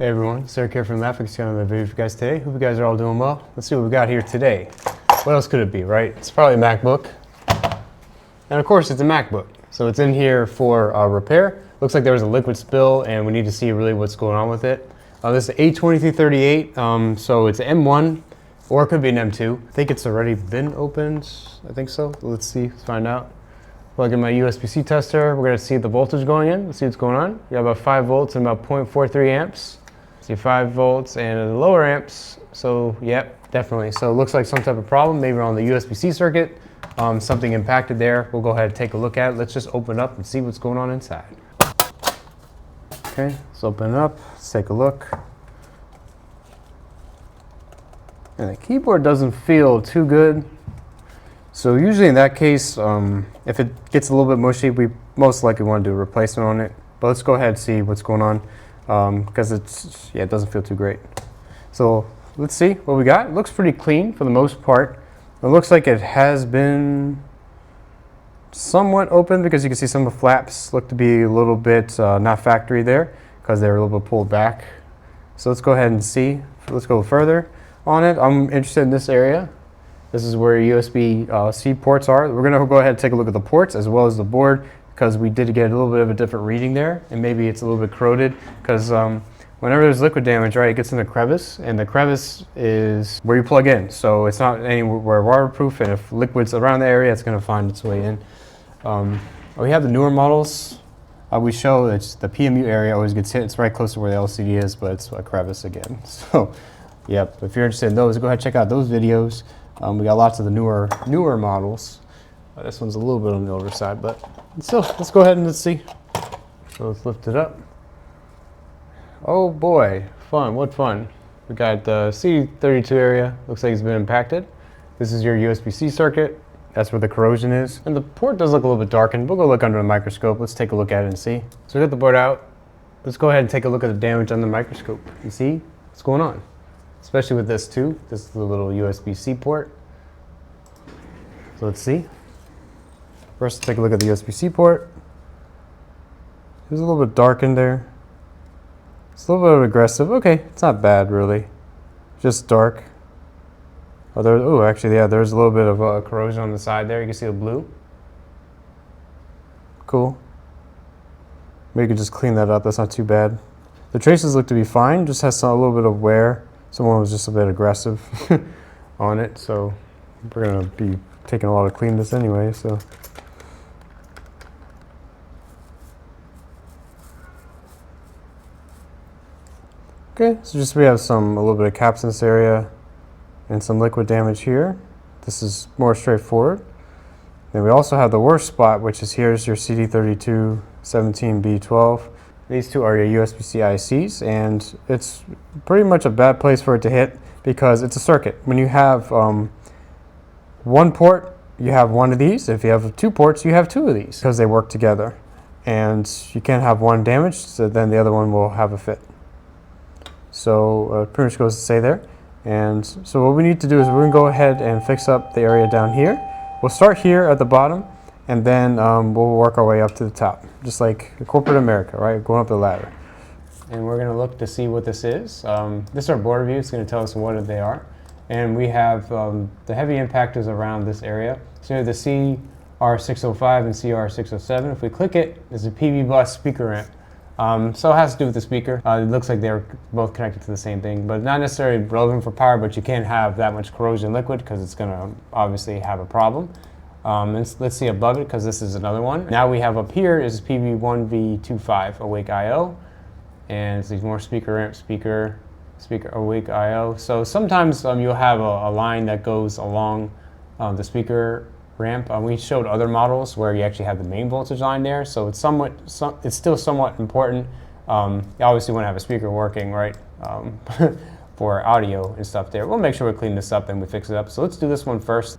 Hey everyone, Sarah here from Microscope. Got another video for you guys today. Hope you guys are all doing well. Let's see what we got here today. What else could it be, right? It's probably a MacBook. And of course it's a MacBook. So it's in here for repair. Looks like there was a liquid spill and we need to see really what's going on with it. This is A2338, so it's an M1 or it could be an M2. I think it's already been opened. I think so. Let's see, let's find out. Plug in my USB-C tester. We're gonna see the voltage going in. Let's see what's going on. We got about 5 volts and about 0.43 amps. See 5 volts and lower amps. So yep, definitely. So it looks like some type of problem, maybe on the USB-C circuit. Something impacted there. We'll go ahead and take a look at it. Let's just open up and see what's going on inside. Okay, let's open it up. Let's take a look. And the keyboard doesn't feel too good. So usually in that case, if it gets a little bit mushy, we most likely want to do a replacement on it. But let's go ahead and see what's going on because it doesn't feel too great. So let's see what we got. It looks pretty clean for the most part. It looks like it has been somewhat open because you can see some of the flaps look to be a little bit not factory there because they're a little bit pulled back. So let's go ahead and see. Let's go further on it. I'm interested in this area. This is where USB-C ports are. We're gonna go ahead and take a look at the ports as well as the board because we did get a little bit of a different reading there and maybe it's a little bit corroded because whenever there's liquid damage, right, it gets in a crevice and the crevice is where you plug in. So it's not anywhere waterproof and if liquid's around the area, it's gonna find its way in. We have the newer models. We show it's the PMU area always gets hit. It's right close to where the LCD is, but it's a crevice again. So yep, if you're interested in those, go ahead and check out those videos. We got lots of the newer models. This one's a little bit on the older side, but still, let's go ahead and let's see. So let's lift it up. Oh boy, fun, what fun. We got the CD32 area, looks like it's been impacted. This is your USB-C circuit. That's where the corrosion is. And the port does look a little bit darkened. We'll go look under the microscope. Let's take a look at it and see. So we got the board out. Let's go ahead and take a look at the damage on the microscope and see what's going on. Especially with this too. This is the little USB-C port. So let's see. First, take a look at the USB-C port. It's a little bit dark in there. It's a little bit aggressive. Okay, it's not bad really. Just dark. Oh, actually, yeah, there's a little bit of corrosion on the side there. You can see the blue. Cool. Maybe you can just clean that up. That's not too bad. The traces look to be fine. Just has a little bit of wear. Someone was just a bit aggressive on it, so we're gonna be taking a lot of clean this anyway, so. Okay, so just we have a little bit of caps in this area and some liquid damage here. This is more straightforward. Then we also have the worst spot, which is here's your CD32 17B12. These two are your USB-C ICs, and it's pretty much a bad place for it to hit because it's a circuit. When you have one port, you have one of these. If you have 2 ports, you have 2 of these because they work together. And you can't have one damaged, so then the other one will have a fit. So pretty much goes to say there. And so what we need to do is we're gonna go ahead and fix up the area down here. We'll start here at the bottom, and then we'll work our way up to the top, just like corporate America, right? Going up the ladder. And we're gonna look to see what this is. This is our board review. It's gonna tell us what they are. And we have the heavy impactors around this area. So the CR605 and CR607. If we click it, there's a PV bus speaker amp. So it has to do with the speaker. It looks like they're both connected to the same thing, but not necessarily relevant for power, but you can't have that much corrosion liquid because it's gonna obviously have a problem. Let's see above it because this is another one. Now we have up here is PV1V25 Awake IO, and it's these more speaker amp, speaker Awake IO. So sometimes you'll have a line that goes along the speaker ramp. We showed other models where you actually have the main voltage line there, so it's still somewhat important. You obviously want to have a speaker working, right, for audio and stuff there. We'll make sure we clean this up and we fix it up. So let's do this one first.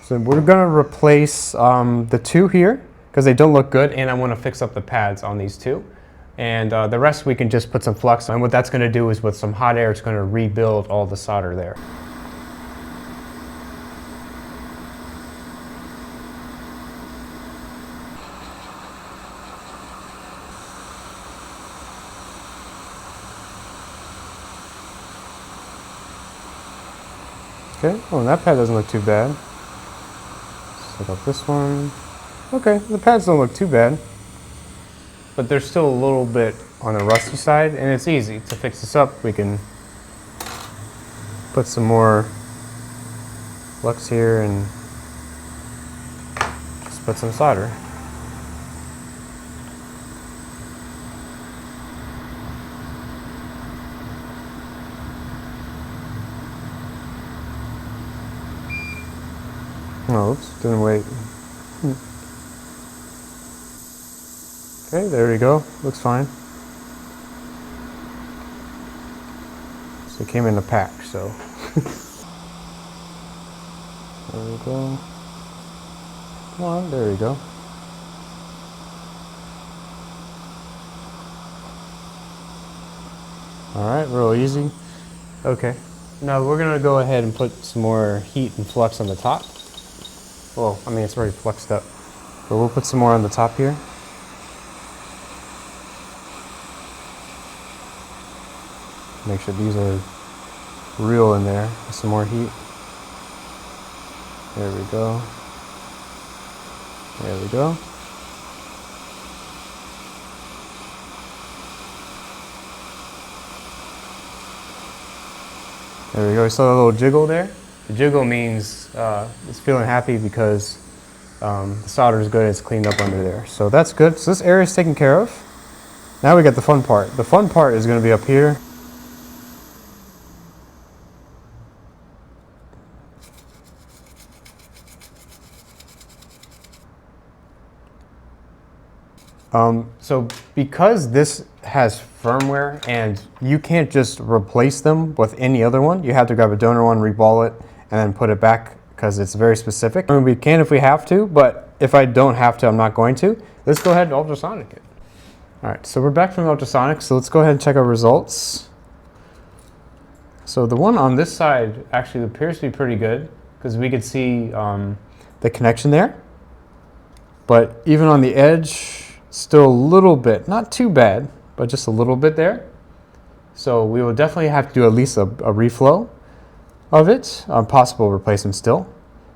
So we're going to replace the 2 here because they don't look good, and I want to fix up the pads on these 2. And the rest we can just put some flux on. And what that's going to do is with some hot air, it's going to rebuild all the solder there. Okay, oh, and that pad doesn't look too bad. Set up this one. Okay, the pads don't look too bad, but they're still a little bit on the rusty side, and it's easy to fix this up. We can put some more flux here and just put some solder. Oh, oops, didn't wait. Okay, there we go. Looks fine. So it came in a pack, so. There we go. Come on, there we go. Alright, real easy. Okay. Now we're gonna go ahead and put some more heat and flux on the top. Well, I mean, it's already fluxed up, but we'll put some more on the top here. Make sure these are real in there with some more heat. There we go. There we go. There we go. We saw a little jiggle there. The jiggle means it's feeling happy because the solder is good. It's cleaned up under there. So that's good. So this area is taken care of. Now we got the fun part. The fun part is going to be up here. So because this has firmware and you can't just replace them with any other one, you have to grab a donor one, reball it, and then put it back because it's very specific. I mean, we can if we have to, but if I don't have to, I'm not going to. Let's go ahead and ultrasonic it. All right, so we're back from the ultrasonic, so let's go ahead and check our results. So the one on this side actually appears to be pretty good because we could see the connection there. But even on the edge, still a little bit, not too bad, but just a little bit there. So we will definitely have to do at least a reflow of it, possible replacement still.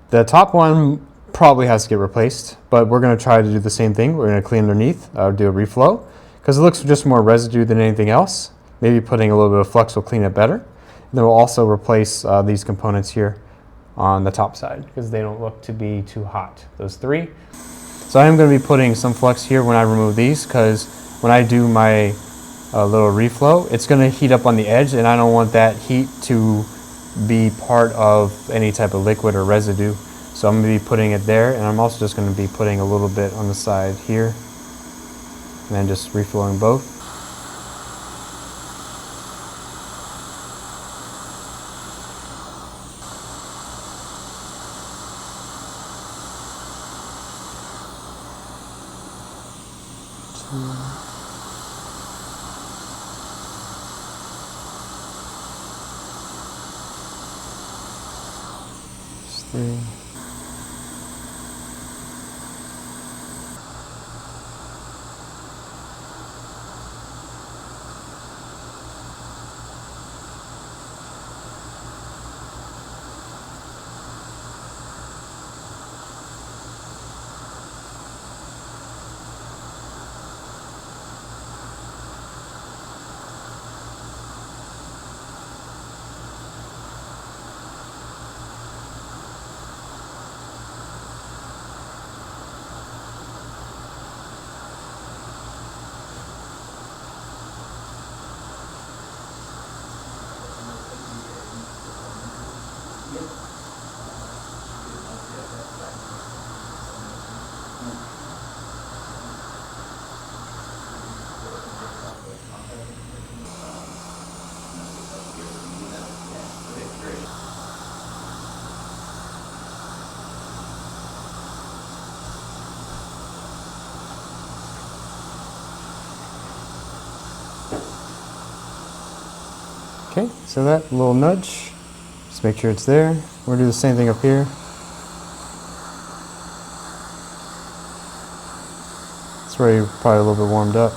The top one probably has to get replaced, but we're going to try to do the same thing. We're going to clean underneath, do a reflow, because it looks just more residue than anything else. Maybe putting a little bit of flux will clean it better. And then we'll also replace these components here on the top side, because they don't look to be too hot, those three. So I am going to be putting some flux here when I remove these, because when I do my little reflow, it's going to heat up on the edge, and I don't want that heat to be part of any type of liquid or residue. So I'm going to be putting it there, and I'm also just going to be putting a little bit on the side here, and then just reflowing both. Three. Okay, so that little nudge, just make sure it's there. We'll do the same thing up here. It's already probably a little bit warmed up.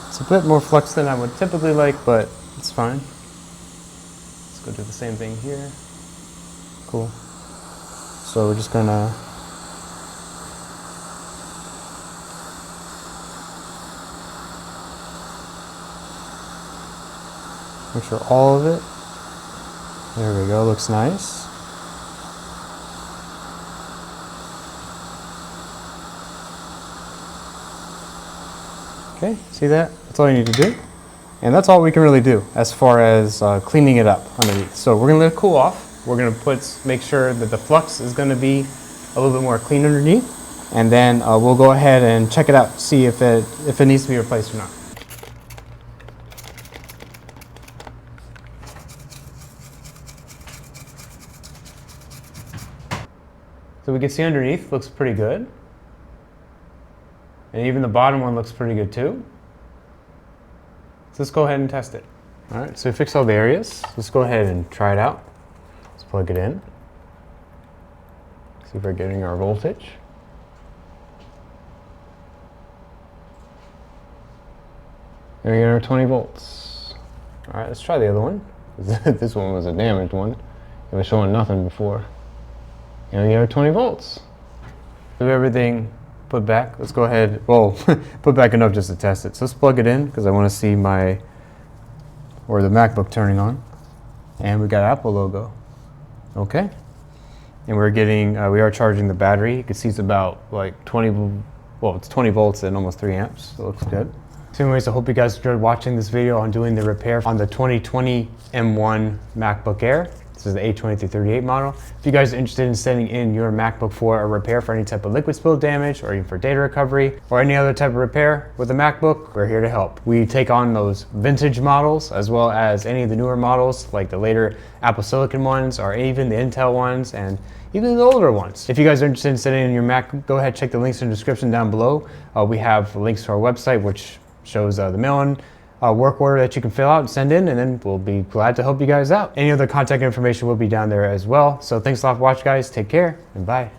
It's a bit more flux than I would typically like, but it's fine. Let's Go do the same thing here. Cool. So we're just gonna make sure all of it. There we go, looks nice. Okay, see that? That's all you need to do. And that's all we can really do as far as cleaning it up underneath. So we're gonna let it cool off. We're gonna make sure that the flux is gonna be a little bit more clean underneath. And then we'll go ahead and check it out, see if it needs to be replaced or not. So we can see underneath looks pretty good. And even the bottom one looks pretty good too. So let's go ahead and test it. All right, so we fixed all the areas. Let's go ahead and try it out. Let's plug it in. See if we're getting our voltage. There we get our 20 volts. All right, let's try the other one. This one was a damaged one. It was showing nothing before. And we get our 20 volts. Do everything put back. Let's go ahead, well, put back enough just to test it. So let's plug it in because I want to see the MacBook turning on. And we got Apple logo. Okay. And we're getting, we are charging the battery. You can see it's about like it's 20 volts and almost 3 amps. So it looks good. So anyways, I hope you guys enjoyed watching this video on doing the repair on the 2020 M1 MacBook Air. This is the A2338 model. If you guys are interested in sending in your MacBook for a repair for any type of liquid spill damage or even for data recovery or any other type of repair with a MacBook, we're here to help. We take on those vintage models as well as any of the newer models like the later Apple Silicon ones or even the Intel ones and even the older ones. If you guys are interested in sending in your Mac, go ahead, check the links in the description down below. We have links to our website which shows the mail-in work order that you can fill out and send in, and then we'll be glad to help you guys out. Any other contact information will be down there as well. So thanks a lot for watching, guys. Take care and bye.